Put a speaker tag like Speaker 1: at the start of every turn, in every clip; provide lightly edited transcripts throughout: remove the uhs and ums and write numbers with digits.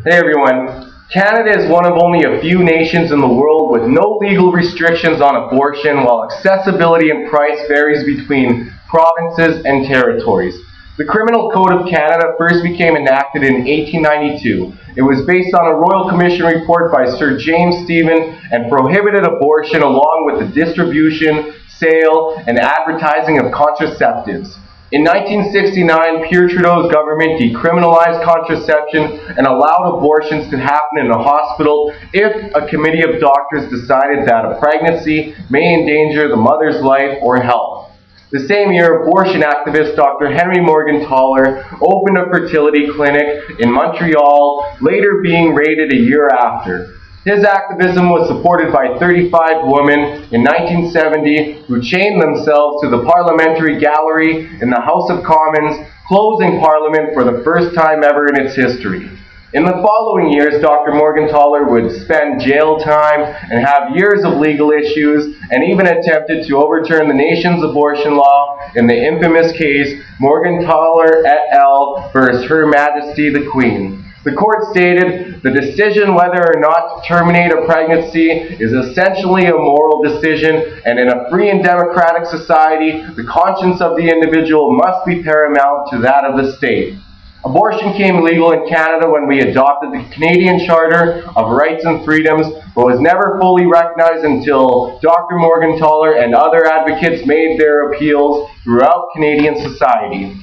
Speaker 1: Hey everyone, Canada is one of only a few nations in the world with no legal restrictions on abortion, while accessibility and price varies between provinces and territories. The Criminal Code of Canada first became enacted in 1892. It was based on a Royal Commission report by Sir James Stephen and prohibited abortion along with the distribution, sale, and advertising of contraceptives. In 1969, Pierre Trudeau's government decriminalized contraception and allowed abortions to happen in a hospital if a committee of doctors decided that a pregnancy may endanger the mother's life or health. The same year, abortion activist Dr. Henry Morgentaler opened a fertility clinic in Montreal, later being raided a year after. His activism was supported by 35 women in 1970 who chained themselves to the parliamentary gallery in the House of Commons, closing Parliament for the first time ever in its history. In the following years, Dr. Morgentaler would spend jail time and have years of legal issues, and even attempted to overturn the nation's abortion law in the infamous case Morgentaler et al. Versus Her Majesty the Queen. The court stated, the decision whether or not to terminate a pregnancy is essentially a moral decision, and in a free and democratic society, the conscience of the individual must be paramount to that of the state. Abortion came legal in Canada when we adopted the Canadian Charter of Rights and Freedoms, but was never fully recognized until Dr. Morgentaler and other advocates made their appeals throughout Canadian society.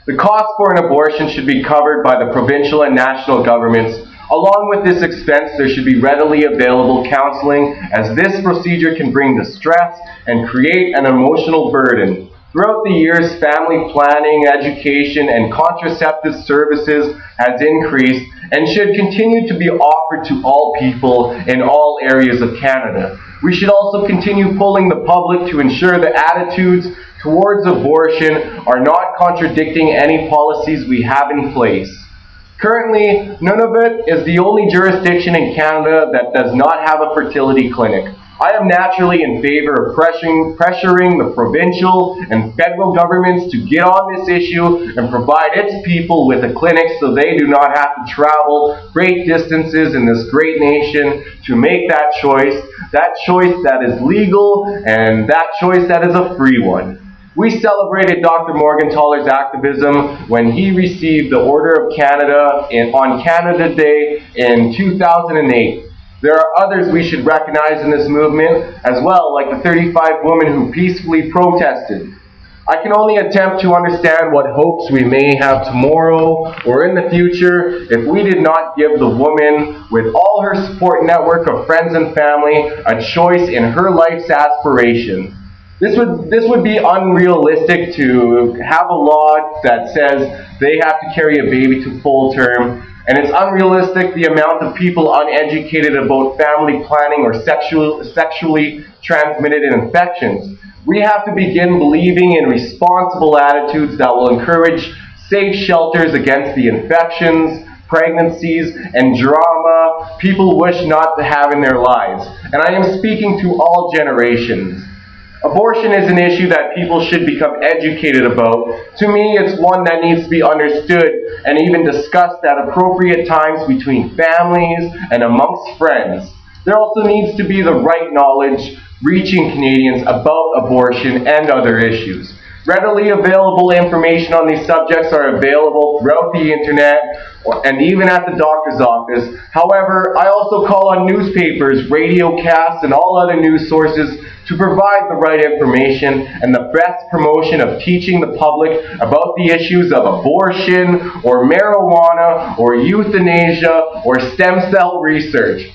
Speaker 1: The cost for an abortion should be covered by the provincial and national governments. Along with this expense, there should be readily available counseling, as this procedure can bring distress and create an emotional burden. Throughout the years, family planning, education, and contraceptive services has increased and should continue to be offered to all people in all areas of Canada. We should also continue pulling the public to ensure the attitudes towards abortion are not contradicting any policies we have in place. Currently, Nunavut is the only jurisdiction in Canada that does not have a fertility clinic. I am naturally in favor of pressuring the provincial and federal governments to get on this issue and provide its people with a clinic so they do not have to travel great distances in this great nation to make that choice that is legal and that choice that is a free one. We celebrated Dr. Morgentaler's activism when he received the Order of Canada on Canada Day in 2008. There are others we should recognize in this movement as well, like the 35 women who peacefully protested. I can only attempt to understand what hopes we may have tomorrow or in the future if we did not give the woman, with all her support network of friends and family, a choice in her life's aspiration. This would be unrealistic to have a law that says they have to carry a baby to full term, and it's unrealistic the amount of people uneducated about family planning or sexually transmitted infections. We have to begin believing in responsible attitudes that will encourage safe shelters against the infections, pregnancies, and drama people wish not to have in their lives. And I am speaking to all generations. Abortion is an issue that people should become educated about. To me, it's one that needs to be understood and even discussed at appropriate times between families and amongst friends. There also needs to be the right knowledge reaching Canadians about abortion and other issues. Readily available information on these subjects are available throughout the internet and even at the doctor's office. However, I also call on newspapers, radiocasts, and all other news sources to provide the right information and the best promotion of teaching the public about the issues of abortion or marijuana or euthanasia or stem cell research.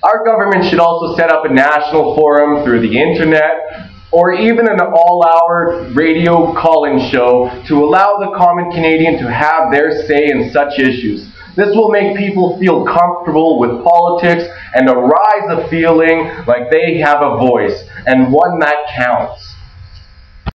Speaker 1: Our government should also set up a national forum through the internet or even an all-hour radio call-in show to allow the common Canadian to have their say in such issues. This will make people feel comfortable with politics and arise a feeling like they have a voice, and one that counts.